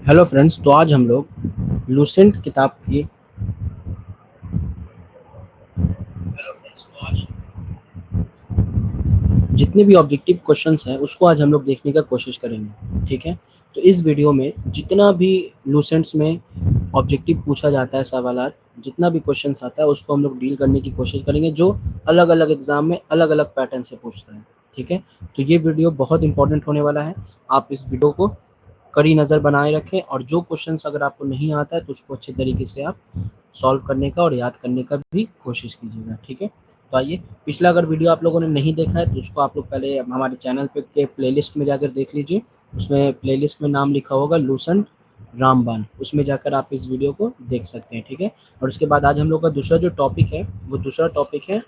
Hello friends, तो आज हम लोग लूसेंट किताब की जितने भी ऑब्जेक्टिव क्वेश्चंस हैं उसको आज हम लोग देखने का कोशिश करेंगे। ठीक है, तो इस वीडियो में जितना भी लूसेंट्स में ऑब्जेक्टिव पूछा जाता है, सवालात जितना भी क्वेश्चंस आता है उसको हम लोग डील करने की कोशिश करेंगे, जो अलग अलग एग्जाम में अलग अलग पैटर्न से पूछता है। ठीक है, तो ये वीडियो बहुत इंपॉर्टेंट होने वाला है। आप इस वीडियो को कड़ी नज़र बनाए रखें और जो क्वेश्चंस अगर आपको नहीं आता है तो उसको अच्छे तरीके से आप सॉल्व करने का और याद करने का भी कोशिश कीजिएगा। ठीक है, तो आइए, पिछला अगर वीडियो आप लोगों ने नहीं देखा है तो उसको आप लोग पहले हमारे चैनल पे के प्लेलिस्ट में जाकर देख लीजिए। उसमें प्लेलिस्ट में नाम लिखा होगा लूसेंट रामबाण, उसमें जाकर आप इस वीडियो को देख सकते हैं। ठीक है, और उसके बाद आज हम लोग का दूसरा जो टॉपिक है वो दूसरा टॉपिक है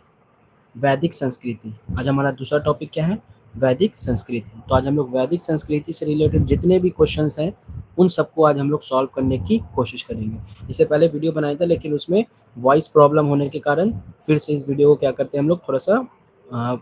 वैदिक संस्कृति। आज हमारा दूसरा टॉपिक क्या है? वैदिक संस्कृति। तो आज हम लोग वैदिक संस्कृति से रिलेटेड जितने भी क्वेश्चंस हैं उन सबको आज हम लोग सॉल्व करने की कोशिश करेंगे। इससे पहले वीडियो बनाया था लेकिन उसमें वॉइस प्रॉब्लम होने के कारण फिर से इस वीडियो को क्या करते हैं, हम लोग थोड़ा सा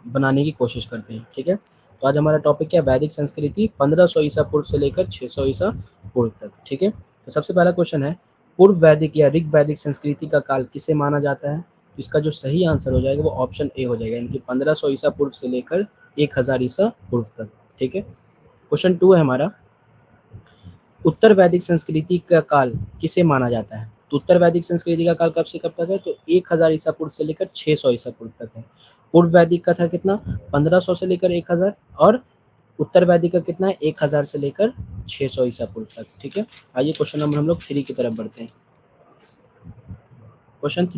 बनाने की कोशिश करते हैं। ठीक है, तो आज हमारा टॉपिक क्या है? वैदिक संस्कृति 1500 ईसा पूर्व से लेकर 600 ईसा पूर्व तक। ठीक है, तो सबसे पहला क्वेश्चन है, पूर्व वैदिक या ऋग वैदिक संस्कृति का काल किसे माना जाता है? इसका जो सही आंसर हो जाएगा वो ऑप्शन ए हो जाएगा, यानी कि 1500 ईसा पूर्व से लेकर 1000 ईसा पूर्व तक। ठीक है, क्वेश्चन 2 है हमारा, उत्तर वैदिक संस्कृति का काल किसे माना जाता है? तो उत्तर वैदिक संस्कृति का काल कब से कब तक है? तो 1000 ईसा पूर्व से लेकर 600 ईसा पूर्व तक है। पूर्व वैदिक का था कितना? 1500 से लेकर 1000, और उत्तर वैदिक का कितना है? 1000 से लेकर 600 ईसा पूर्व तक। ठीक है, आइए क्वेश्चन नंबर हम लोग 3 की तरफ बढ़ते हैं। क्वेश्चन,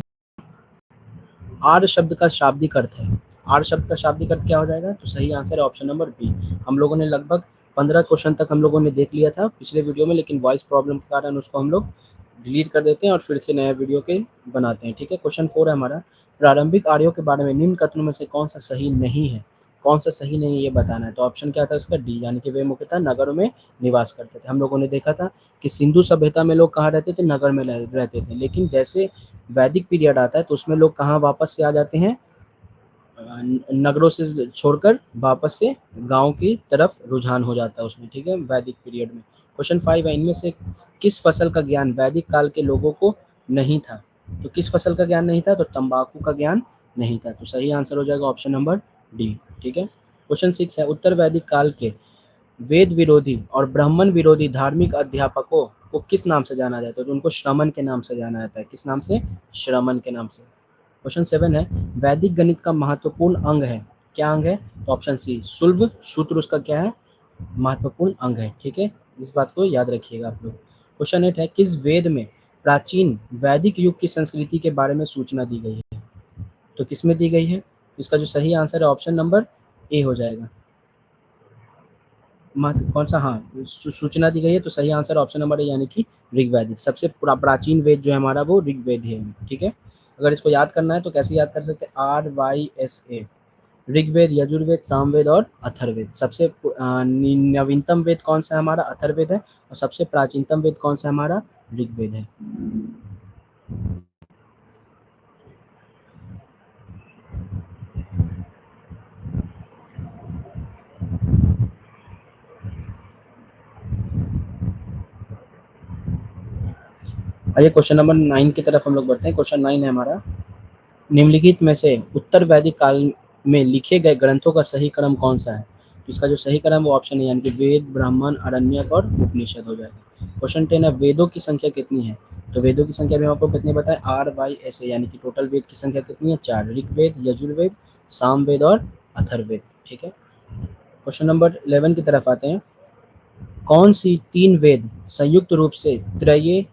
आर्य शब्द का शाब्दिक अर्थ है। आर्य शब्द का शाब्दिक अर्थ क्या हो जाएगा? तो सही आंसर है ऑप्शन नंबर बी। हम लोगों ने लगभग 15 क्वेश्चन तक हम लोगों ने देख लिया था पिछले वीडियो में, लेकिन वॉइस प्रॉब्लम के कारण उसको हम लोग डिलीट कर देते हैं और फिर से नया वीडियो के बनाते हैं। ठीक है, क्वेश्चन 4 है हमारा, प्रारंभिक आर्यों के बारे में निम्न कथनों में से कौन सा सही नहीं है? कौन सा सही नहीं है ये बताना है। तो ऑप्शन क्या था इसका? डी, यानी कि वे मुख्यतः नगरों में निवास करते थे। हम लोगों ने देखा था कि सिंधु सभ्यता में लोग कहाँ रहते थे? नगर में रहते थे, लेकिन जैसे वैदिक पीरियड आता है तो उसमें लोग कहाँ वापस से आ जाते हैं? नगरों से छोड़कर वापस से गांव की तरफ रुझान हो जाता है उसमें। ठीक है, वैदिक पीरियड में। क्वेश्चन 5 है, इनमें से किस फसल का ज्ञान वैदिक काल के लोगों को नहीं था? तो किस फसल का ज्ञान नहीं था? तो तंबाकू का ज्ञान नहीं था। तो सही आंसर हो जाएगा ऑप्शन नंबर डी। ठीक है, क्वेश्चन 6 है, उत्तर वैदिक काल के वेद विरोधी और ब्राह्मण विरोधी धार्मिक अध्यापकों को किस नाम से जाना जाता है? तो उनको श्रमण के नाम से जाना जाता है। किस नाम से? श्रमण के नाम से। क्वेश्चन 7 है, वैदिक गणित का महत्वपूर्ण अंग है। क्या अंग है? तो ऑप्शन सी, शुल्भ सूत्र उसका क्या है? महत्वपूर्ण अंग है। ठीक है, इस बात को याद रखिएगा आप लोग। क्वेश्चन 8 है, किस वेद में प्राचीन वैदिक युग की संस्कृति के बारे में सूचना दी गई है? तो किस में दी गई है? इसका जो सही आंसर है ऑप्शन नंबर ए हो जाएगा। महत्व कौन सा? हाँ, सूचना दी गई है, तो सही आंसर ऑप्शन नंबर ए, यानी कि ऋग्वैदिक। सबसे प्राचीन वेद जो है हमारा वो ऋग्वेद है। ठीक है, अगर इसको याद करना है तो कैसे याद कर सकते हैं? RYSA, ऋग्वेद, यजुर्वेद, सामवेद और अथर्ववेद। सबसे नवीनतम वेद कौन सा है हमारा? अथर्ववेद है, और सबसे प्राचीनतम वेद कौन सा है हमारा? ऋग्वेद है। आइए क्वेश्चन नंबर 9 की तरफ हम लोग बढ़ते हैं। क्वेश्चन 9 है हमारा, निम्नलिखित में से उत्तर वैदिक काल में लिखे गए ग्रंथों का सही क्रम कौन सा है? तो इसका जो सही क्रम वो ऑप्शन है, यानी कि वेद, ब्राह्मण, आरण्यक और उपनिषद हो जाएगा। क्वेश्चन 10 है, वेदों की संख्या कितनी है? तो वेदों की संख्या भी हम आपको कितनी बताएं? RYSA, यानी कि टोटल वेद की संख्या कितनी है? 4, ऋग्वेद, यजुर्वेद, सामवेद और अथर्ववेद। ठीक है, क्वेश्चन नंबर 11 की तरफ आते हैं, कौन सी 3 वेद संयुक्त रूप से त्रय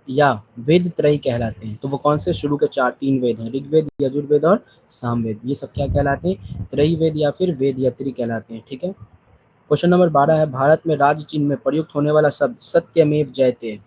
या वेद त्रयी कहलाते हैं? तो वो कौन से शुरू के 3 वेद हैं? ऋग्वेद, यजुर्वेद और सामवेद। ये सब क्या कहलाते हैं? त्रयी वेद या फिर वेदयत्री कहलाते हैं। ठीक है, क्वेश्चन नंबर 12 है, भारत में राज्य चिन्ह में प्रयुक्त होने वाला शब्द सत्यमेव जयते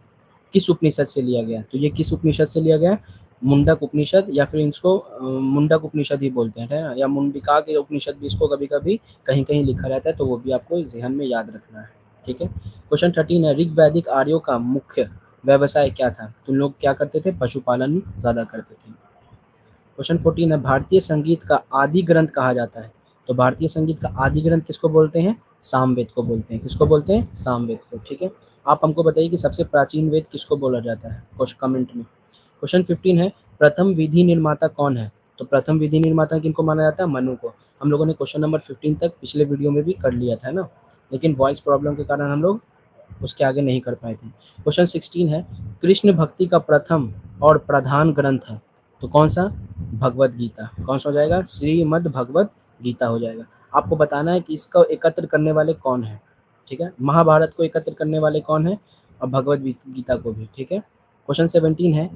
किस उपनिषद से लिया गया? तो ये किस उपनिषद से लिया गया? मुंडक उपनिषद, या फिर इसको मुंडक उपनिषद ही बोलते हैं, है ना, या मुंडिका के उपनिषद भी इसको कभी कभी कहीं कहीं लिखा रहता है, तो वो भी आपको ध्यान में याद रखना है। ठीक है, क्वेश्चन 13 है, ऋग वैदिक आर्यों का मुख्य व्यवसाय क्या था? तो लोग क्या करते थे? पशुपालन ज्यादा करते थे। क्वेश्चन 14 है, भारतीय संगीत का आदि ग्रंथ कहा जाता है। तो भारतीय संगीत का आदि ग्रंथ किसको बोलते हैं? सामवेद को बोलते हैं। किसको बोलते हैं? सामवेद को। ठीक है, आप हमको बताइए कि सबसे प्राचीन वेद किसको बोला जाता है, कुछ कमेंट में। क्वेश्चन 15 है, प्रथम विधि निर्माता कौन है? तो प्रथम विधि निर्माता किनको माना जाता है? मनु को। हम लोगों ने क्वेश्चन नंबर 15 तक पिछले वीडियो में भी कर लिया था ना, लेकिन वॉइस प्रॉब्लम के कारण हम लोग उसके आगे नहीं कर पाए थे। क्वेश्चन 16 है, कृष्ण भक्ति का प्रथम और प्रधान ग्रंथ है, तो कौन सा? भगवत गीता। कौन सा हो जाएगा? श्रीमद् भगवत गीता हो जाएगा। आपको बताना है कि इसको एकत्र करने वाले कौन है, ठीक है। महाभारत को एकत्र करने वाले कौन है, और भगवत गीता को भी, ठीक है। क्वेश्चन 17 है,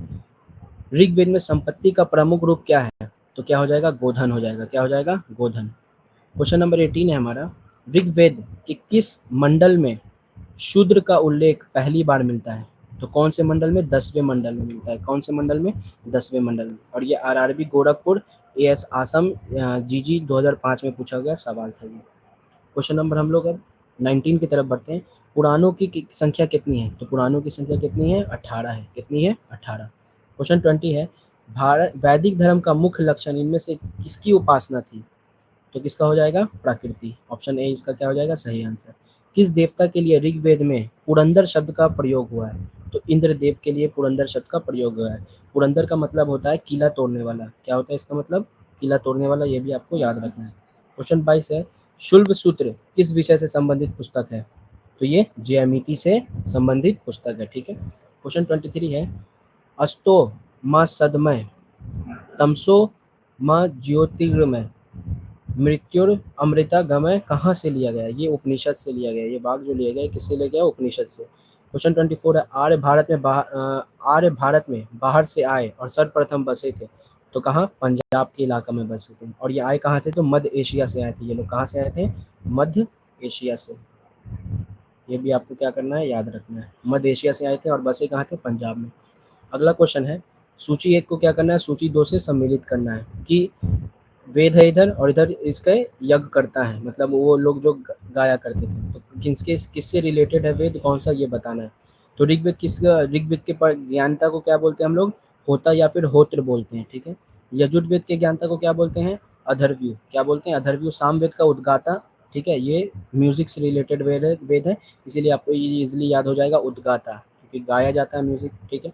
ऋग्वेद में संपत्ति का प्रमुख रूप क्या है? तो क्या हो जाएगा? गोधन हो जाएगा। क्या हो जाएगा? गोधन। क्वेश्चन नंबर 18 है हमारा, ऋग्वेद के किस मंडल में शूद्र का उल्लेख पहली बार मिलता है? तो कौन से मंडल में? 10वें मंडल में मिलता है। कौन से मंडल में? 10वें मंडल में। और ये आरआरबी गोरखपुर, एएस आसम, जीजी 2005 में पूछा गया सवाल था ये। क्वेश्चन नंबर हम लोग अब 19 की तरफ बढ़ते हैं। पुराणों की संख्या कितनी है? तो पुराणों की संख्या कितनी है? 18 है। कितनी है? 18। क्वेश्चन 20 है, भारत वैदिक धर्म का मुख्य लक्षण इनमें से किसकी उपासना थी? तो किसका हो जाएगा? प्रकृति। ऑप्शन ए इसका क्या हो जाएगा? सही आंसर। किस देवता के लिए ऋग्वेद में पुरंदर शब्द का प्रयोग हुआ है? तो इंद्र देव के लिए पुरंदर शब्द का प्रयोग हुआ है। पुरंदर का मतलब होता है किला तोड़ने वाला। क्या होता है इसका मतलब? किला तोड़ने वाला। ये भी आपको याद रखना है। क्वेश्चन 22 है, शुल्ब सूत्र किस विषय से संबंधित पुस्तक है? तो ये ज्यामिति से संबंधित पुस्तक है, ठीक है। क्वेश्चन 23 है, अस्तो म सदमय तमसो म ज्योतिर्मय मृत्युर अमृता गमय कहाँ से लिया गया? ये उपनिषद से लिया गया। ये भाग जो लिया गया किससे लिया गया? उपनिषद से। क्वेश्चन 24 है, आर्य भारत में बाहर से आए और सर्वप्रथम बसे थे, तो कहाँ? पंजाब के इलाका में बसे थे। और ये आए कहाँ थे? तो मध्य एशिया से आए थे। ये लोग कहाँ से आए थे? मध्य एशिया से। ये भी आपको क्या करना है? याद रखना है। मध्य एशिया से आए थे और बसे कहाँ थे? पंजाब में। अगला क्वेश्चन है, सूची 1 को क्या करना है? सूची 2 से सम्मिलित करना है कि वेद है इधर और इधर इसके यज्ञ करता है, मतलब वो लोग जो गाया करते थे, तो किसके किससे रिलेटेड है वेद, कौन सा, ये बताना है। तो ऋग्वेद के पर ज्ञानता को क्या बोलते हैं हम लोग? होता या फिर होत्र बोलते हैं, ठीक है। यजुर्वेद के ज्ञानता को क्या बोलते हैं? अधर्व्यू। क्या बोलते हैं? अधर्व्यू। सामवेद का उद्गाता, ठीक है, ये म्यूजिक से रिलेटेड वेद है, इसीलिए आपको ये इजिली याद हो जाएगा, उद्गाता, क्योंकि गाया जाता है म्यूजिक, ठीक है।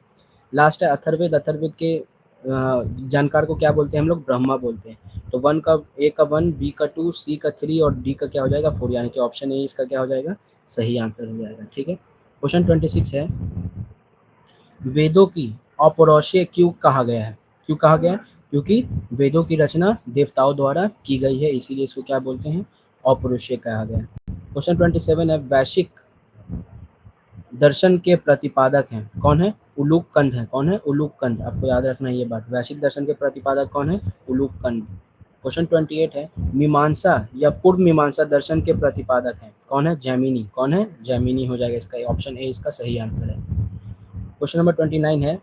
लास्ट है अथर्ववेद। अथर्ववेद के जानकार को क्या बोलते हैं हम लोग? ब्रह्मा बोलते हैं। तो वन का ए का 1, बी का 2, सी का 3 और डी का क्या हो जाएगा? 4, यानी कि ऑप्शन ए इसका क्या हो जाएगा? सही आंसर हो जाएगा, ठीक है। क्वेश्चन 26 है, वेदों की अपौरुषेय क्यों कहा गया है? क्यों कहा गया? क्योंकि वेदों की रचना देवताओं द्वारा की गई है, इसीलिए इसको क्या बोलते हैं? अपौरुषेय कहा गया है। क्वेश्चन 27 है, वैश्विक दर्शन के प्रतिपादक हैं, कौन है? उलूक कंद है। कौन है? उलूक कंद। आपको याद रखना है ये बात। वैश्विक दर्शन के प्रतिपादक कौन है? उलूक कंद। क्वेश्चन 28 है, मीमांसा या पूर्व मीमांसा दर्शन के प्रतिपादक हैं, कौन है? जैमिनी। कौन है? जैमिनी हो जाएगा इसका। ऑप्शन ए इसका सही आंसर है। क्वेश्चन नंबर 29 है,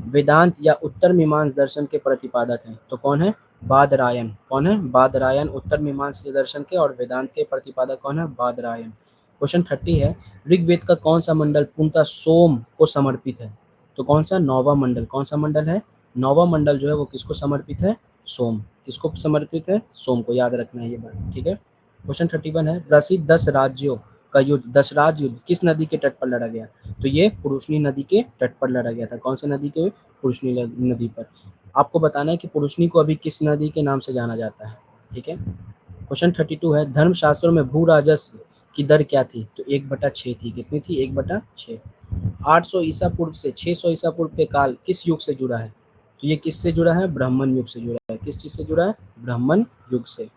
वेदांत या उत्तर मीमांस दर्शन के प्रतिपादक हैं, तो कौन है? बादरायन। कौन है? बादरायन उत्तर मीमांस दर्शन के, और वेदांत के प्रतिपादक कौन है? बादरायन। क्वेश्चन 30 है, ऋग्वेद का कौन सा मंडल पूर्णतः सोम को समर्पित है? तो कौन सा? नौवा मंडल। कौन सा मंडल है? नौवा मंडल जो है वो किसको समर्पित है? सोम। किसको समर्पित है? सोम को। याद रखना है ये बात, ठीक है। क्वेश्चन 31 है, प्रसिद्ध 10 राज्यों का युद्ध, 10 राज्य युद्ध किस नदी के तट पर लड़ा गया? तो ये पुरुषनी नदी के तट पर लड़ा गया था। कौन सी नदी के? पुरुषनी नदी पर। आपको बताना है कि पुरुषनी को अभी किस नदी के नाम से जाना जाता है, ठीक है। क्वेश्चन 32 है, धर्मशास्त्रों में भू राजस्व की दर क्या थी? तो 1/6 थी। कितनी थी? 1/6। 800 ईसा पूर्व से 600 ईसा पूर्व के काल किस युग से जुड़ा है? तो ये किससे जुड़ा है? ब्राह्मण युग से जुड़ा है। किस चीज से जुड़ा है? ब्राह्मण युग से।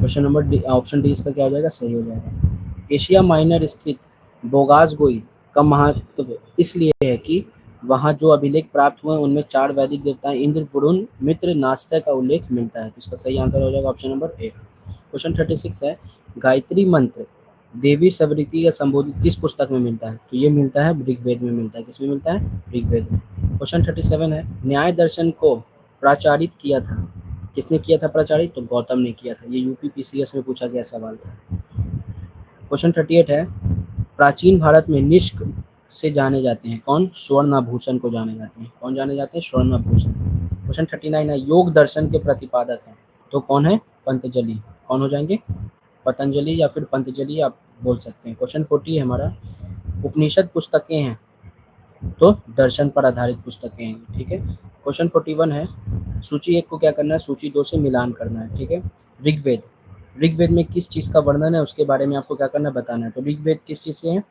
Question number D, option D इसका क्या हो जाएगा, सही हो जाएगा। एशिया माइनर स्थित बोगासगोई का महत्व इसलिए है कि वहाँ जो अभिलेख प्राप्त हुए उनमें 4 वैदिक देवताएं इंद्र, वरुण, मित्र, नास्त्य का उल्लेख मिलता है। तो इसका सही आंसर हो जाएगा ऑप्शन नंबर ए। क्वेश्चन 36 है, गायत्री मंत्र देवी सवृत्ति या संबोधित किस पुस्तक में मिलता है? तो ये मिलता है ऋग्वेद में मिलता है। किसमें मिलता है? ऋग्वेद में। क्वेश्चन 37 है, न्याय दर्शन को प्राचारित किया था, किसने किया था प्रचारित? तो गौतम ने किया था। ये यूपीपीसीएस में पूछा गया सवाल था। क्वेश्चन 38 है, प्राचीन भारत में निष्क से जाने जाते हैं कौन? स्वर्णाभूषण को जाने जाते हैं। कौन जाने जाते हैं? स्वर्णाभूषण। क्वेश्चन 39 है, योग दर्शन के प्रतिपादक हैं तो कौन है? पतंजलि। कौन हो जाएंगे? पतंजलि या फिर पंतजलि आप बोल सकते हैं। क्वेश्चन 40 है हमारा, उपनिषद पुस्तकें हैं तो दर्शन पर आधारित पुस्तकें हैं। ठीक है। क्वेश्चन 41 है, सूची 1 को क्या करना है? सूची 2 से मिलान करना है। ठीक है। ऋग्वेद, ऋग्वेद में किस चीज़ का वर्णन है उसके बारे में आपको क्या करना है? बताना है। तो ऋग्वेद किस चीज़ से है?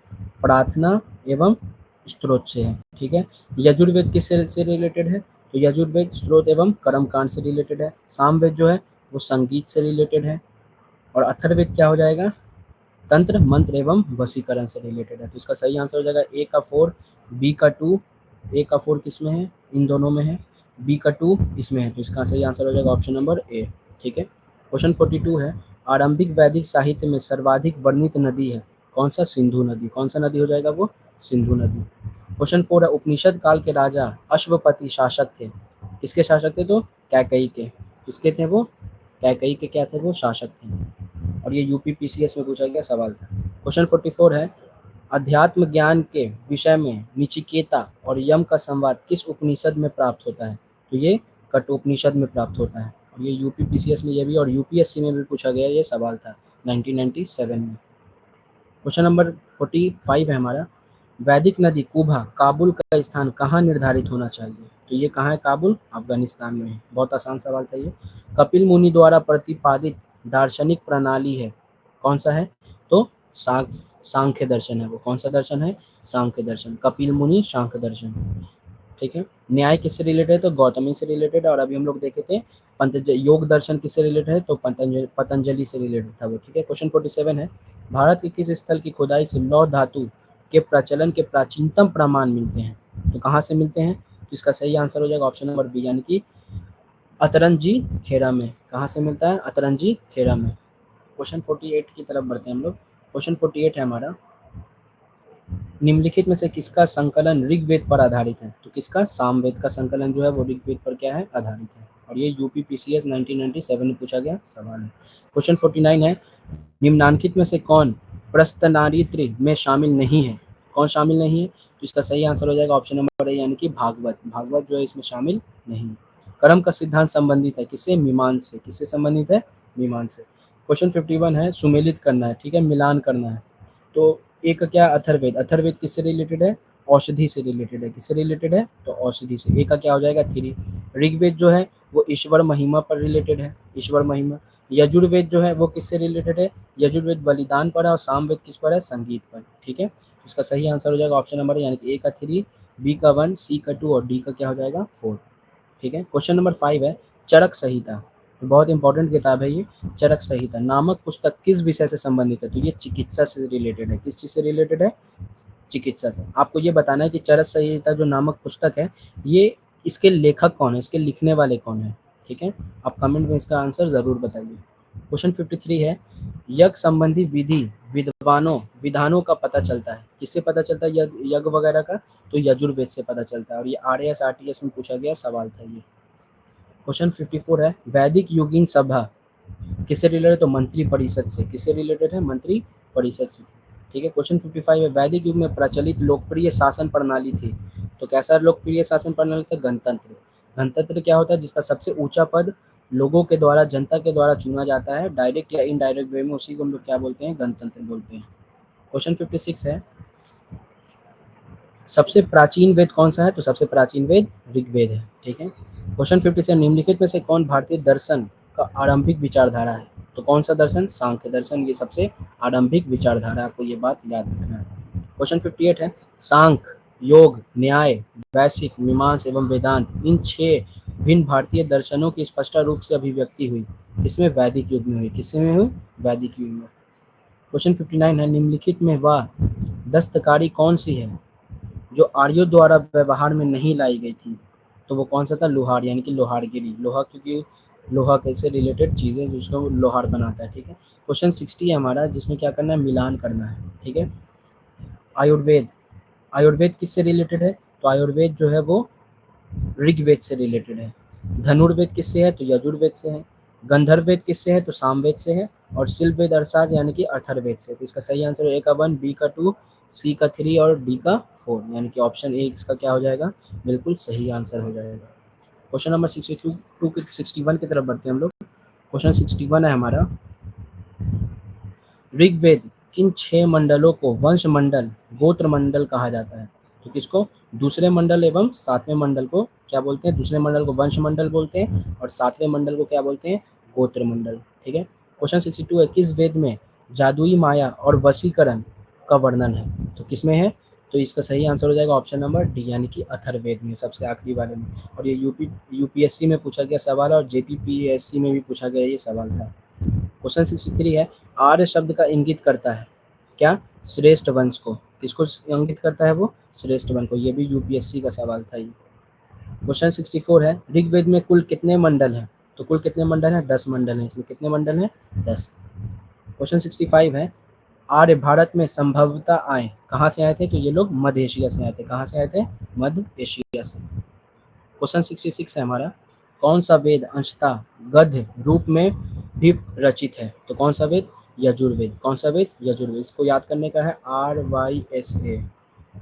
प्रार्थना एवं स्त्रोत से है। ठीक है। यजुर्वेद किस से रिलेटेड है? तो यजुर्वेद स्त्रोत एवं कर्मकांड से रिलेटेड है। सामवेद जो है वो संगीत से रिलेटेड है। और अथर्ववेद क्या हो जाएगा? तंत्र, मंत्र एवं वशीकरण से रिलेटेड है। तो इसका सही आंसर हो जाएगा ए का 4, बी का 2। ए का 4 किस में है? इन दोनों में है। बी का 2 इसमें है। तो इसका सही आंसर हो जाएगा ऑप्शन नंबर ए। ठीक है। क्वेश्चन 42 है, आरंभिक वैदिक साहित्य में सर्वाधिक वर्णित नदी है कौन सा? सिंधु नदी। कौन सा नदी हो जाएगा वो? सिंधु नदी। क्वेश्चन 4 है, उपनिषद काल के राजा अश्वपति शासक थे, किसके शासक थे? तो कैकई के। किसके थे वो? कैकई के क्या थे वो? शासक थे। और ये यूपीपीसीएस में पूछा गया सवाल था। क्वेश्चन 44 है, अध्यात्म ज्ञान के विषय में निचिकेता और यम का संवाद किस उपनिषद में प्राप्त होता है? तो ये कठोपनिषद में प्राप्त होता है। और ये यूपीपीसीएस में ये भी और यूपीएससी में भी पूछा गया ये सवाल था 1997 में। क्वेश्चन नंबर 45 है हमारा, वैदिक नदी कुबा काबुल का स्थान कहाँ निर्धारित होना चाहिए? तो ये कहाँ है? काबुल अफगानिस्तान में है। बहुत आसान सवाल था ये। कपिल मुनि द्वारा प्रतिपादित दार्शनिक प्रणाली है कौन सा है? तो सांख्य दर्शन है वो। कौन सा दर्शन है? सांख्य दर्शन। कपिल मुनि सांख्य दर्शन। ठीक है। न्याय किससे रिलेटेड है? तो गौतमी से रिलेटेड है। और अभी हम लोग देखे थे योग दर्शन किससे रिलेटेड है? तो पतंजलि से रिलेटेड था वो। ठीक है। क्वेश्चन 47 है, भारत के किस स्थल की खुदाई से लौह धातु के प्रचलन के प्राचीनतम प्रमाण मिलते हैं? तो कहाँ से मिलते हैं? तो इसका सही आंसर हो जाएगा ऑप्शन नंबर बी, यानी कि अतरंजी खेड़ा में। कहाँ से मिलता है? अतरंजी खेड़ा में। क्वेश्चन 48 की तरफ बढ़ते हैं हम लोग। क्वेश्चन 48 है हमारा, निम्नलिखित में से किसका संकलन ऋग्वेद पर आधारित है? तो किसका? सामवेद का संकलन जो है वो ऋग्वेद पर क्या है? आधारित है। और ये यूपीपीसीएस 1997 में पूछा गया सवाल है। क्वेश्चन 49 है, निम्नांकित में से कौन प्रस्तनारित्र में शामिल नहीं है? कौन शामिल नहीं है? तो इसका सही आंसर हो जाएगा ऑप्शन नंबर ए, यानी कि भागवत। भागवत जो है इसमें शामिल नहीं। कर्म का सिद्धांत संबंधित है किससे? मीमांस से। किससे संबंधित है? मीमांस से। क्वेश्चन 51 है, सुमेलित करना है। ठीक है, मिलान करना है। तो एक क्या? अथर्ववेद। अथर्ववेद किससे रिलेटेड है? औषधि से रिलेटेड है। किससे रिलेटेड है? तो औषधि से। एक का क्या हो जाएगा? 3। ऋग्वेद जो है वो ईश्वर महिमा पर रिलेटेड है। ईश्वर महिमा। यजुर्वेद जो है वो किससे रिलेटेड है? यजुर्वेद बलिदान पर है। और सामवेद किस पर है? संगीत पर। ठीक है। इसका सही आंसर हो जाएगा ऑप्शन नंबर, यानी कि ए का 3, बी का 1, सी का 2 और डी का क्या हो जाएगा? 4। ठीक है। क्वेश्चन नंबर 5 है, चरक संहिता। बहुत इंपॉर्टेंट किताब है ये। चरक संहिता नामक पुस्तक किस विषय से संबंधित है? तो ये चिकित्सा से रिलेटेड है। किस चीज से रिलेटेड है? चिकित्सा से। आपको ये बताना है कि चरक संहिता जो नामक पुस्तक है ये इसके लेखक कौन है? इसके लिखने वाले कौन है? ठीक है। आप कमेंट में इसका आंसर जरूर बताइए। क्वेश्चन 53 है, यज्ञ संबंधी विधानों का पता चलता है। किससे पता चलता है यज्ञ वगैरह का? तो यजुर्वेद से पता चलता है। और ये आरएएस आरटीएस में पूछा गया सवाल था ये। क्वेश्चन 54 है, वैदिक युगीन सभा किससे रिलेटेड है? तो मंत्री परिषद से। किससे रिलेटेड है? मंत्री परिषद से। ठीक है। क्वेश्चन 55 है, वैदिक युग में प्रचलित लोकप्रिय शासन प्रणाली थी। तो कैसा लोकप्रिय शासन प्रणाली था? गणतंत्र। गणतंत्र क्या होता है? जिसका सबसे ऊंचा पद लोगों के द्वारा, जनता के द्वारा चुना जाता है, डायरेक्ट या इनडायरेक्ट वे में, उसी को हम लोग क्या बोलते हैं? गणतंत्र बोलते हैं। क्वेश्चन 56 है, सबसे प्राचीन वेद कौन सा है? तो सबसे प्राचीन वेद ऋग्वेद है। ठीक है। क्वेश्चन 57, निम्नलिखित में से कौन भारतीय दर्शन का आरंभिक विचारधारा है? तो कौन सा दर्शन? सांख्य दर्शन। ये सबसे आरंभिक विचारधारा, आपको ये बात याद रखना है। क्वेश्चन 58 है, सांख्य, योग, न्याय, वैशिक, मीमांस एवं वेदांत, इन 6 भिन्न भारतीय दर्शनों की स्पष्ट रूप से अभिव्यक्ति हुई। किसमें? वैदिक युग में हुई। किससे में हुई? वैदिक युग में। क्वेश्चन 59 है, निम्नलिखित में वह दस्तकारी कौन सी है जो आर्यों द्वारा व्यवहार में नहीं लाई गई थी? तो वो कौन सा था? लोहार, यानी कि लोहारगिरी। लोहा, क्योंकि लोहा कैसे रिलेटेड चीज़ें जिसको लोहार बनाता है। ठीक है। क्वेश्चन 60 है हमारा, जिसमें क्या करना है? मिलान करना है। ठीक है। आयुर्वेद, आयुर्वेद किससे रिलेटेड है? तो आयुर्वेद जो है वो ऋग्वेद से रिलेटेड है। धनुर्वेद किससे है? तो यजुर्वेद से है। गंधर्ववेद किससे है? तो सामवेद से है। और शिल्पवेद अर्थात यानी कि अथर्ववेद से। तो इसका सही आंसर ए का 1, बी का 2, सी का 3 और डी का 4, यानी कि ऑप्शन ए इसका क्या हो जाएगा? बिल्कुल सही आंसर हो जाएगा। क्वेश्चन नंबर 61 की तरफ बढ़ते हैं हम लोग। क्वेश्चन 61 है हमारा, ऋग्वेद किन 6 मंडलों को वंश मंडल, गोत्र मंडल कहा जाता है? तो किसको? दूसरे मंडल एवं 7वें मंडल को क्या बोलते हैं? दूसरे मंडल को वंश मंडल बोलते हैं और 7वें मंडल को क्या बोलते हैं? गोत्र मंडल। ठीक है। क्वेश्चन 62 है, किस वेद में जादुई माया और वशीकरण का वर्णन है? तो किसमें है? तो इसका सही आंसर हो जाएगा ऑप्शन नंबर डी, यानी कि अथर्ववेद में, सबसे आखिरी वाले में। और ये यूपीएससी में पूछा गया सवाल और जेपीपीएससी में भी पूछा गया ये सवाल था। क्वेश्चन 63 है, आर्य शब्द का इंगित करता है क्या? श्रेष्ठ वंश को। किसको इंगित करता है वो? श्रेष्ठ वंश को। ये भी यूपीएससी का सवाल था ये। क्वेश्चन 64 है, ऋग्वेद में कुल कितने मंडल हैं? तो कुल कितने मंडल हैं? 10 मंडल हैं। इसमें कितने मंडल हैं? 10। क्वेश्चन 65 है, आर्य भारत में संभवतः आए, कहाँ से आए थे? तो ये लोग मध्य एशिया से आए थे। कहाँ से आए थे? मध्य एशिया से। क्वेश्चन 66 है हमारा, कौन सा वेद अंशतः गद्य रूप में भी रचित है? तो कौन सा वेद? यजुर्वेद। कौन सा वेद? यजुर्वेद। इसको याद करने का है RYSA।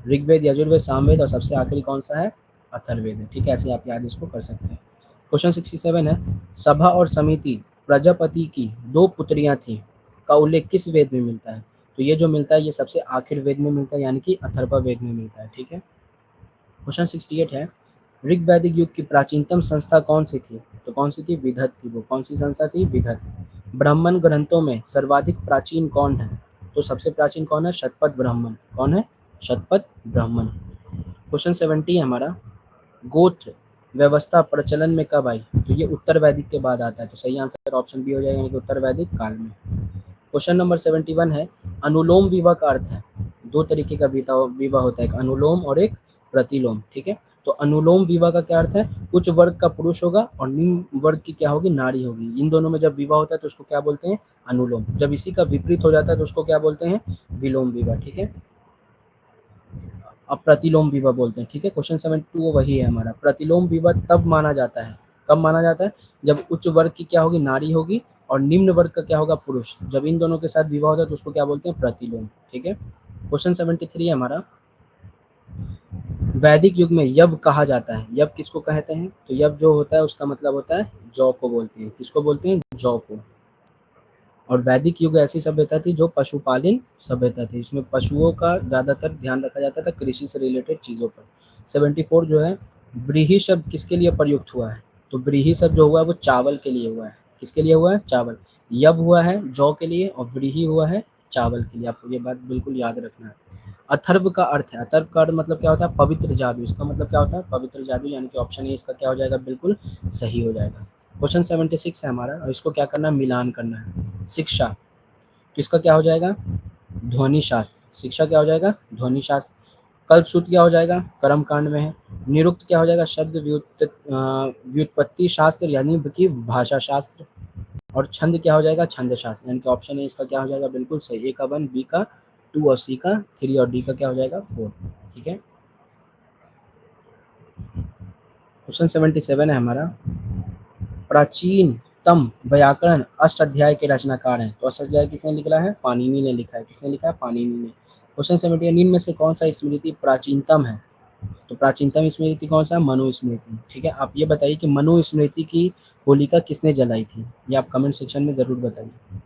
ऋग्वेद, यजुर्वेद, सामवेद और सबसे आखिरी कौन सा है? अथर्ववेद है। ठीक है, ऐसे आप याद इसको कर सकते हैं। क्वेश्चन 67 है, सभा और समिति प्रजापति की 2 पुत्रियां थीं का उल्लेख किस वेद में मिलता है? तो ये जो मिलता है ये सबसे आखिर वेद में मिलता है, यानी कि अथर्ववेद में मिलता है। ठीक है। क्वेश्चन 68 है, ऋग वैदिक युग की प्राचीनतम संस्था कौन सी थी? तो कौन सी थी? विदत थी। वो कौन सी संस्था थी? विदत। ब्राह्मण ग्रंथों में सर्वाधिक प्राचीन कौन है? तो सबसे प्राचीन कौन है? शतपथ ब्राह्मण। कौन है? शतपथ ब्राह्मण। क्वेश्चन 70 है हमारा, गोत्र व्यवस्था प्रचलन में कब आई? तो ये उत्तर वैदिक के बाद आता है। तो सही आंसर ऑप्शन बी हो जाएगा, यानी कि उत्तर वैदिक काल में। क्वेश्चन नंबर 71 है, अनुलोम विवाह का अर्थ है? 2 तरीके का विवाह होता है, एक अनुलोम और एक प्रतिलोम। ठीक है। तो अनुलोम विवाह का क्या अर्थ है? उच्च वर्ग का पुरुष होगा और निम्न वर्ग की क्या होगी? नारी होगी। इन दोनों में जब विवाह होता है तो उसको क्या बोलते हैं? अनुलोम। जब इसी का विपरीत हो जाता है तो उसको क्या बोलते हैं? विलोम विवाह। ठीक है। अब प्रतिलोम विवाह बोलते हैं। ठीक है। क्वेश्चन 72 वही है हमारा, प्रतिलोम विवाह तब माना जाता है, कब माना जाता है? जब उच्च वर्ग की क्या होगी? नारी होगी और निम्न वर्ग का क्या होगा? पुरुष। जब इन दोनों के साथ विवाह होता है तो उसको क्या बोलते हैं? प्रतिलोम। ठीक है। क्वेश्चन 73 है हमारा, वैदिक युग में यव कहा जाता है। यव किसको कहते हैं? तो यव जो होता है उसका मतलब होता है जौ को बोलते हैं। किसको बोलते हैं? जौ को। और वैदिक युग ऐसी सभ्यता थी जो पशुपालन सभ्यता थी। इसमें पशुओं का ज़्यादातर ध्यान रखा जाता था, कृषि से रिलेटेड चीज़ों पर। 74 जो है, व्रीहि शब्द किसके लिए प्रयुक्त हुआ है? तो व्रीहि शब्द जो हुआ है वो चावल के लिए हुआ है। किसके लिए हुआ है? चावल। यव हुआ है जौ के लिए और व्रीहि हुआ है चावल के लिए। आपको ये बात बिल्कुल याद रखना है। अथर्व का अर्थ है, अथर्व का अर्थ मतलब क्या होता है? पवित्र जादू। इसका मतलब क्या होता है? पवित्र जादू, यानी कि ऑप्शन ए इसका क्या हो जाएगा? बिल्कुल सही हो जाएगा। क्वेश्चन 76 है हमारा और इसको क्या करना है? मिलान करना है। शिक्षा, तो इसका क्या हो जाएगा? ध्वनि शास्त्र। शिक्षा क्या हो जाएगा? ध्वनि शास्त्र। कल्पसूत्र क्या हो जाएगा? कर्म कांड में है। निरुक्त क्या हो जाएगा? शब्द व्युत्पत्ति शास्त्र, यानी कि भाषा शास्त्र। और छंद क्या हो जाएगा? छंद शास्त्र, यानी कि ऑप्शन ए इसका क्या हो जाएगा? बिल्कुल सही। ए का 1, बी का 2 और सी का 3 और डी का क्या हो जाएगा? 4। ठीक है। क्वेश्चन 77 है हमारा, प्राचीनतम व्याकरण अष्टाध्याय के रचनाकार हैं। तो अष्टाध्याय किसने लिखा है? पाणिनि ने लिखा है। किसने लिखा है? पाणिनि ने। क्वेश्चन 78, निम्न में से कौन सा स्मृति प्राचीनतम है? तो प्राचीनतम स्मृति कौन सा? मनुस्मृति। ठीक है। आप ये बताइए कि मनुस्मृति की होलिका किसने जलाई थी? ये आप कमेंट सेक्शन में जरूर बताइए।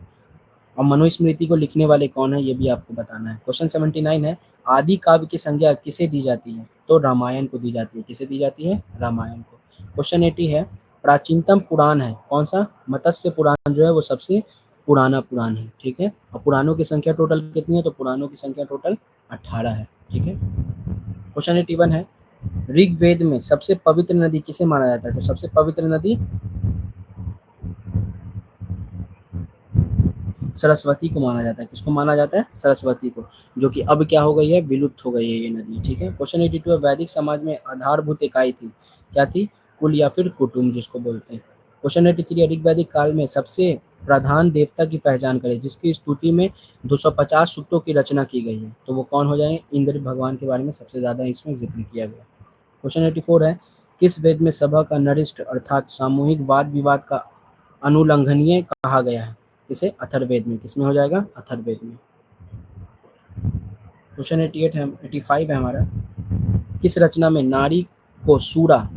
और मनुस्मृति को लिखने वाले कौन है ये भी आपको बताना है। क्वेश्चन 79 है, आदि काव्य की संज्ञा किसे दी जाती है? तो रामायण को दी जाती है। किसे दी जाती है? रामायण को। क्वेश्चन 80 है, प्राचीनतम पुराण है कौन सा? मत्स्य पुराण जो है वो सबसे पुराना पुराण है। ठीक है। और पुराणों की संख्या टोटल कितनी है? तो पुराणों की संख्या टोटल 18 है। ठीक है। क्वेश्चन 81 है, ऋग्वेद में सबसे पवित्र नदी किसे माना जाता है? तो सबसे पवित्र नदी सरस्वती को माना जाता है। किसको माना जाता है? सरस्वती को, जो कि अब क्या हो गई है? विलुप्त हो गई है ये नदी। ठीक है। क्वेश्चन 82 है, वैदिक समाज में आधारभूत इकाई थी, क्या थी? कुल या फिर कुटुंब जिसको बोलते हैं। क्वेश्चन 83, ऋग वैदिक काल में सबसे प्रधान देवता की पहचान करें जिसकी स्तुति में 250 सूक्तों की रचना की गई है। तो वो कौन हो जाए? इंद्र भगवान के बारे में सबसे ज्यादा इसमें जिक्र किया गया। क्वेश्चन 84 है, किस वेद में सभा का नरिष्ठ अर्थात सामूहिक वाद विवाद का अनुलंघनीय कहा गया है? किसे? अथर्ववेद में। किसमें हो जाएगा? अथर्ववेद में। क्वेश्चन 88 है, 85 है हमारा, किस रचना में नारी को सूरा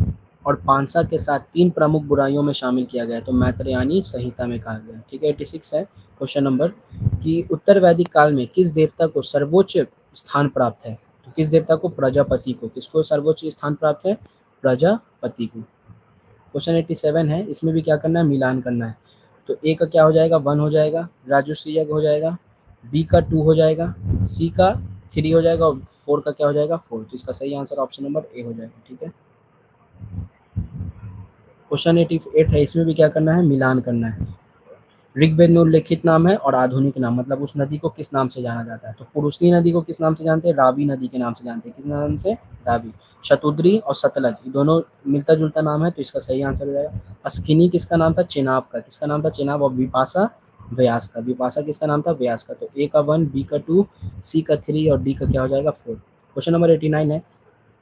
और पांसा के साथ 3 प्रमुख बुराइयों में शामिल किया गया है? तो मैत्रेयानी संहिता में कहा गया। ठीक है। 86 है क्वेश्चन नंबर, कि उत्तर वैदिक काल में किस देवता को सर्वोच्च स्थान प्राप्त है? तो किस देवता को? प्रजापति को। किसको सर्वोच्च स्थान प्राप्त है? प्रजापति को। क्वेश्चन 87 है, इसमें भी क्या करना है? मिलान करना है। तो ए का क्या हो जाएगा? 1 हो जाएगा, राजसूय यज्ञ हो जाएगा, बी का 2 हो जाएगा, सी का 3 हो जाएगा और 4 का क्या हो जाएगा? 4। तो इसका सही आंसर ऑप्शन नंबर ए हो जाएगा। ठीक है। क्वेश्चन 88 है, इसमें भी क्या करना है? मिलान करना है। ऋग्वेद में उल्लेखित नाम है और आधुनिक नाम, मतलब उस नदी को किस नाम से जाना जाता है? तो पुरुषनी नदी को किस नाम से जानते हैं? रावी नदी के नाम से जानते हैं। किस नाम से? रावी। शतुद्री और सतलज, ये दोनों मिलता जुलता नाम है, तो इसका सही आंसर हो जाएगा। अस्किनी किसका नाम था? चेनाब का। किसका नाम था? चेनाब। और विपाशा व्यास का। विपाशा किसका नाम था? व्यास का। तो ए का 1, बी का 2, सी का 3 और डी का क्या हो जाएगा? 4। क्वेश्चन नंबर 89 है,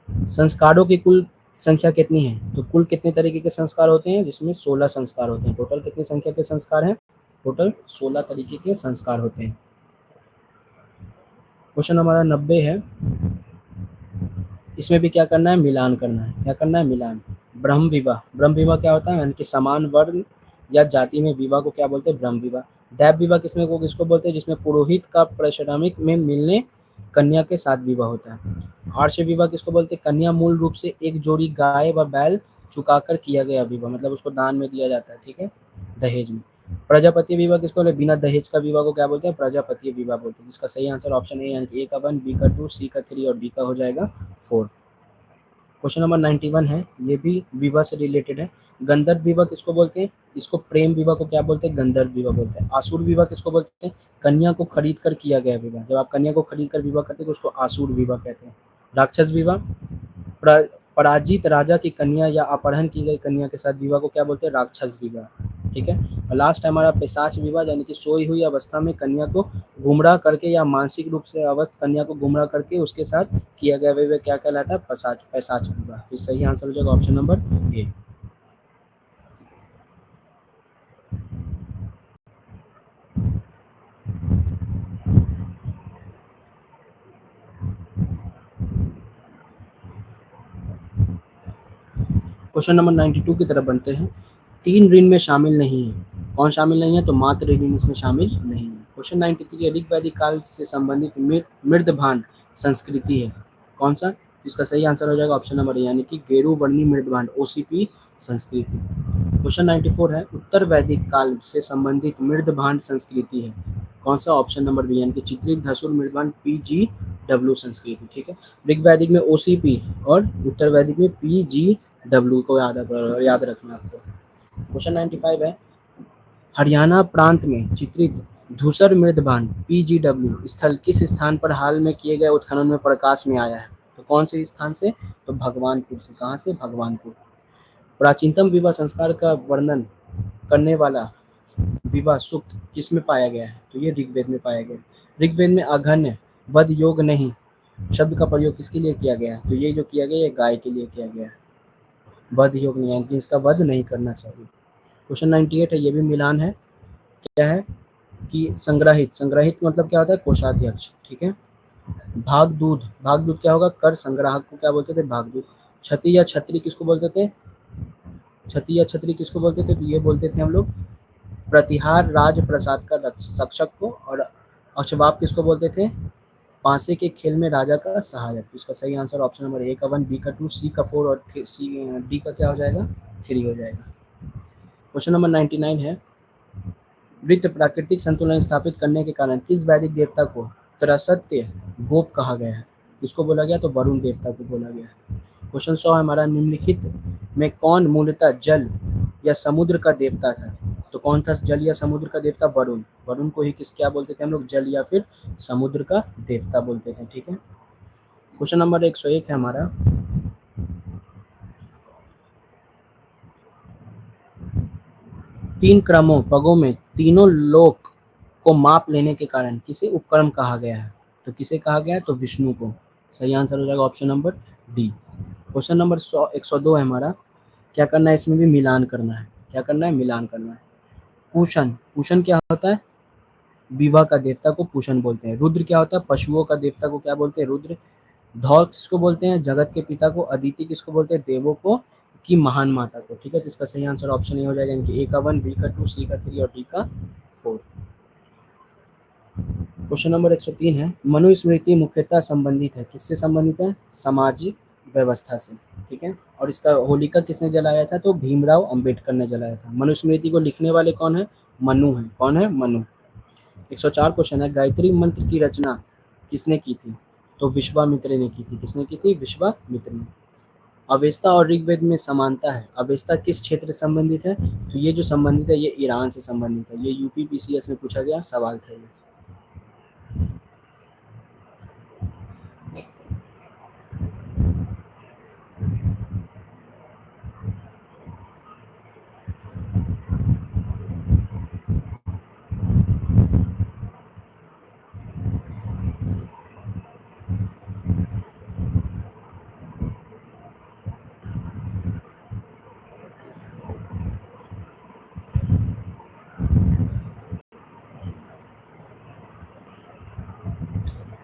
संस्कारों की कुल संख्या कितनी है? तो कुल कितने तरीके के संस्कार होते हैं? जिसमें 16 संस्कार होते हैं। टोटल कितनी संख्या के संस्कार हैं? टोटल 16 तरीके के संस्कार होते हैं। क्वेश्चन हमारा 90 है, इसमें भी क्या करना है? मिलान करना है। क्या करना है? मिलान। ब्रह्म विवाह। ब्रह्म विवाह क्या होता है? यानी कि समान वर्ण या जाति में विवाह को क्या बोलते हैं? ब्रह्म विवाह। दैव विवाह किसमें को किसको बोलते हैं? जिसमें पुरोहित का पारिश्रमिक में मिलने कन्या के साथ विवाह होता है। आर्ष विवाह किसको बोलते हैं? कन्या मूल रूप से एक जोड़ी गाय व बैल चुकाकर किया गया विवाह, मतलब उसको दान में दिया जाता है। ठीक है, दहेज में। प्रजापति विवाह किसको बोलते हैं? बिना दहेज का विवाह को क्या बोलते हैं? प्रजापति विवाह बोलते हैं। जिसका सही आंसर ऑप्शन ए, यानी कि ए का 1, बी का 2, सी का 3 और डी का हो जाएगा 4। क्वेश्चन नंबर 91 है, ये भी विवाह से रिलेटेड है। गंधर्व विवाह किसको बोलते हैं? इसको प्रेम विवाह को क्या बोलते हैं? गंधर्व विवाह बोलते हैं। आसुर विवाह किसको बोलते हैं? कन्या को खरीद कर किया गया विवाह। जब आप कन्या को खरीद कर विवाह करते हैं तो उसको आसुर विवाह कहते हैं। राक्षस विवाह, पराजित राजा की कन्या या अपहरण की गई कन्या के साथ विवाह को क्या बोलते हैं? राक्षस विवाह। ठीक है। और लास्ट है हमारा पिशाच विवाह, यानी कि सोई हुई अवस्था में कन्या को गुमराह करके या मानसिक रूप से अवस्थ कन्या को गुमराह करके उसके साथ किया गया विवाह क्या कहलाता है? पैशाच विवाह। तो सही आंसर हो जाएगा option number A. Question number 92 की तरफ बनते हैं। 3 ऋण में शामिल नहीं है। कौन शामिल नहीं है? तो मात्र ऋण इसमें शामिल नहीं है। क्वेश्चन 93, ऋग वैदिक काल से संबंधित मृदभांड संस्कृति है। कौन सा? इसका सही आंसर हो जाएगा ऑप्शन नंबर ए, यानी कि गेरु वर्णी मृदभांड, ओसीपी संस्कृति। क्वेश्चन 94 है, उत्तर वैदिक काल से संबंधित मृदभांड संस्कृति है। कौन सा? ऑप्शन नंबर बी, यानी कि चित्रित धसुर मृदभांड, PGW संस्कृति। ठीक है। ऋग वैदिक में OCP और उत्तर वैदिक में PGW को याद रखना आपको। क्वेश्चन 95 है, हरियाणा प्रांत में चित्रित धूसर मृदभांड PGW स्थल किस स्थान पर हाल में किए गए उत्खनन में प्रकाश में आया है? तो कौन से स्थान से? तो भगवानपुर से। कहाँ से? भगवानपुर। प्राचीनतम विवाह संस्कार का वर्णन करने वाला विवाह सूक्त किसमें पाया गया है? तो ये ऋग्वेद में पाया गया। ऋग्वेद में अघन्य वध योग नहीं शब्द का प्रयोग किसके लिए किया गया है? तो ये जो किया गया है गाय के लिए किया गया है। वध योग नहीं, यानी कि इसका वध नहीं करना चाहिए। क्वेश्चन 98 है, ये भी मिलान है। क्या है? कि संग्रहित। संग्रहित मतलब क्या होता है? कोषाध्यक्ष। ठीक है। भागदूत। भागदूत क्या होगा? कर संग्राहक को क्या बोलते थे? भागदूत। क्षति या छत्री किसको बोलते थे? क्षति या छत्री किसको बोलते थे? तो ये बोलते थे हम लोग प्रतिहार राज प्रसाद का रक्षक को। और अक्षवाप किसको बोलते थे? पांसे के खेल में राजा का सहायक। तो इसका सही आंसर ऑप्शन नंबर ए का 1, बी का 2, सी का 4 और डी का क्या हो जाएगा? 3 हो जाएगा। क्वेश्चन नंबर 99 है, वृत्त प्राकृतिक संतुलन स्थापित करने के कारण किस वैदिक देवता को त्रसत्य गोप कहा गया है? किसको बोला गया? तो वरुण देवता को बोला गया है। क्वेश्चन 100 हमारा, निम्नलिखित में कौन मूलतः जल या समुद्र का देवता था? तो कौन था जल या समुद्र का देवता? वरुण। वरुण को ही क्या बोलते थे हम लोग? जल या फिर समुद्र का देवता बोलते थे। ठीक है। क्वेश्चन नंबर 101 है हमारा, तीन क्रमों पगों में तीनों लोक को माप लेने के कारण किसे उपक्रम कहा गया है? तो किसे कहा गया है? तो विष्णु को। सही आंसर हो जाएगा option number D. Question number 102 है हमारा, क्या करना है इसमें भी? मिलान करना है। क्या करना है? मिलान करना है। पूषण, पूषण क्या होता है? विवाह का देवता को पूषण बोलते हैं। रुद्र क्या होता है? पशुओं का देवता को क्या बोलते हैं? रुद्र। धौल किसको बोलते हैं? जगत के पिता को। अदिति किसको बोलते हैं? देवों को की महान माता को। ठीक है, तो इसका सही आंसर ऑप्शन ए हो जाएगा, यानी कि ए का 1, बी का 2, सी का 3 और डी का 4। क्वेश्चन नंबर 103 है, मनुस्मृति मुख्यतः संबंधित है, किससे संबंधित है? सामाजिक व्यवस्था से। ठीक है, और इसका होलिका किसने जलाया था? तो भीमराव अंबेडकर ने जलाया था। मनुस्मृति को लिखने वाले कौन है? मनु है। कौन है? मनु। 104 क्वेश्चन है, गायत्री मंत्र की रचना किसने की थी? तो विश्वामित्र ने की थी। किसने की थी? विश्वामित्र ने। अवेस्ता और ऋग्वेद में समानता है। अवेस्ता किस क्षेत्र से संबंधित है? तो ये जो संबंधित है ये ईरान से संबंधित है। ये यूपीपीसीएस में पूछा गया सवाल था ये।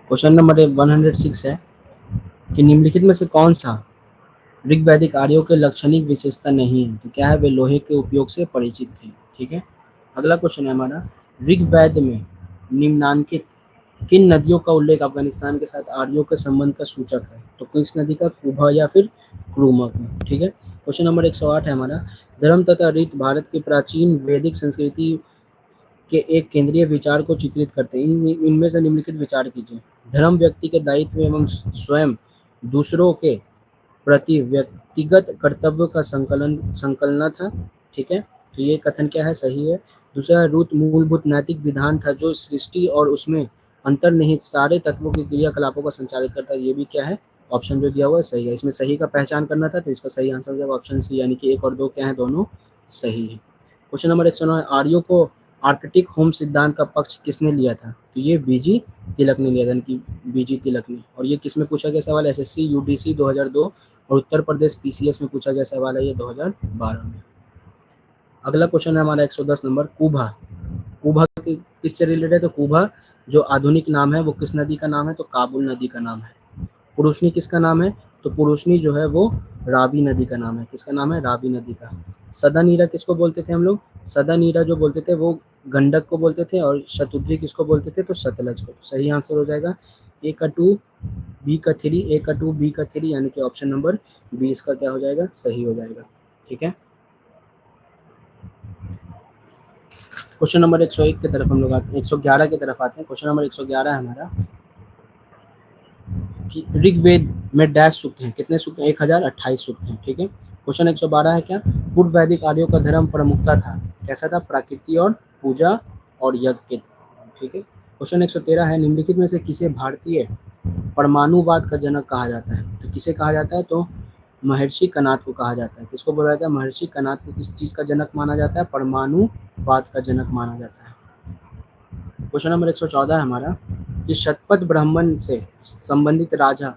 क्वेश्चन नंबर 106 है कि निम्नलिखित में से कौन सा ऋग्वैदिक आर्यों के लक्षणिक विशेषता नहीं है? तो क्या है? वे लोहे के उपयोग से परिचित थे। ठीक है। अगला क्वेश्चन है हमारा, ऋग्वेद में निम्नांकित किन नदियों का उल्लेख अफगानिस्तान के साथ आर्यों के संबंध का सूचक है? तो किस नदी का? कुभा या फिर क्रूमक में। ठीक है। क्वेश्चन नंबर 108 है हमारा, धर्म तथा रीत भारत की प्राचीन वैदिक संस्कृति के एक केंद्रीय विचार को चित्रित करते हैं। इनमें से निम्नलिखित विचार कीजिए। धर्म व्यक्ति के दायित्व एवं स्वयं दूसरों के प्रति व्यक्तिगत कर्तव्य का संकलन था। ठीक है, तो ये कथन क्या है? सही है। दूसरा, रूत मूलभूत नैतिक विधान था जो सृष्टि और उसमें अंतर्निहित सारे तत्वों के क्रियाकलापों का संचालित करता है। ये भी क्या है? ऑप्शन जो दिया हुआ है सही है। इसमें सही का पहचान करना था, तो इसका सही आंसर हो जाएगा ऑप्शन सी, यानी कि 1 और 2 क्या है? दोनों सही है। क्वेश्चन नंबर 109, आर्यों को आर्कटिक होम सिद्धांत का पक्ष किसने लिया था? तो ये बीजी तिलक ने लिया था, यानी कि बीजी तिलक ने। और ये किस में पूछा गया सवाल? एसएससी यूडीसी 2002 और उत्तर प्रदेश पीसीएस में पूछा गया सवाल है ये 2012 में। अगला क्वेश्चन है हमारा 110 नंबर, कुभा। कुभा किससे रिलेटेड है? तो कुभा जो आधुनिक नाम है वो किस नदी का नाम है? तो काबुल नदी का नाम है। पुरुषनी किसका नाम है? तो पुरुषनी जो है वो रावी नदी का नाम है। किसका नाम है? रावी नदी का। सदा नीरा किसको बोलते थे हम लोग? सदा नीरा जो बोलते थे वो गंडक को बोलते थे, और शतुद्री किसको बोलते थे? तो सतलज को। सही आंसर हो जाएगा ए का 2, बी का 3, ए का 2, बी का 3, यानी कि ऑप्शन नंबर बी इसका क्या हो जाएगा? सही हो जाएगा। ठीक है। क्वेश्चन नंबर 101 की तरफ हम लोग आते हैं, 111 की तरफ आते हैं। क्वेश्चन नंबर 111 है हमारा कि ऋग्वेद में डैश सूक्त हैं। कितने सूक्त हैं? 1028 सूक्त हैं। ठीक है। क्वेश्चन 112 है, क्या पूर्व वैदिक आर्यों का धर्म प्रमुखता था? कैसा था? प्राकृति और पूजा और यज्ञ। ठीक है। क्वेश्चन 113 है, निम्नलिखित में से किसे भारतीय परमाणुवाद का जनक कहा जाता है? तो किसे कहा जाता है? तो महर्षि कनाद को कहा जाता है। किसको बोला जाता है? महर्षि कनाद को किस चीज का जनक माना जाता है? परमाणुवाद का जनक माना जाता है। क्वेश्चन नंबर 114 है हमारा कि शतपथ ब्राह्मण से संबंधित राजा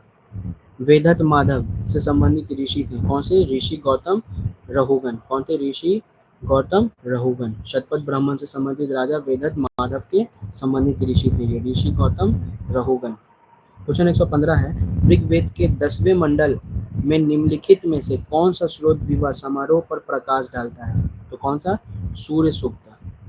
वेदत माधव से संबंधित ऋषि थे। कौन से? ऋषि गौतम रहुगन। कौन थे? ऋषि गौतम रहुगन। शतपथ ब्राह्मण से संबंधित राजा वेदत माधव के संबंधित ऋषि थे ये, ऋषि गौतम रहुगन। क्वेश्चन 115 है, ऋग्वेद के 10वें मंडल में निम्नलिखित में से कौन सा स्रोत विवाह समारोह पर प्रकाश डालता है? तो कौन सा? सूर्य सूक्त।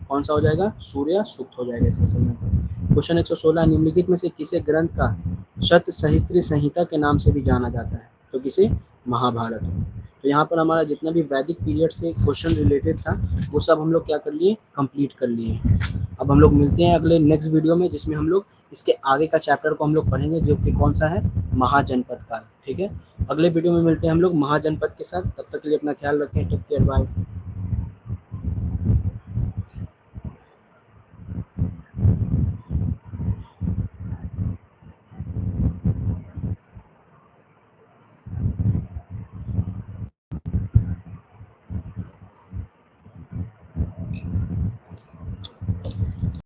कौन सा हो जाएगा? सूर्य सूक्त हो जाएगा इसका सही आंसर। क्वेश्चन 116, निम्नलिखित में से किसे ग्रंथ का शत सहस्त्री संहिता के नाम से भी जाना जाता है? तो किसे? महाभारत। तो यहाँ पर हमारा जितना भी वैदिक पीरियड से क्वेश्चन रिलेटेड था वो सब हम लोग क्या कर लिए? कंप्लीट कर लिए। अब हम लोग मिलते हैं अगले नेक्स्ट वीडियो में, जिसमें हम लोग इसके आगे का चैप्टर को हम लोग पढ़ेंगे, जो कि कौन सा है? महाजनपद काल। ठीक है। अगले वीडियो में मिलते हैं हम लोग महाजनपद के साथ। तब तक के लिए अपना ख्याल रखें। Take care, bye.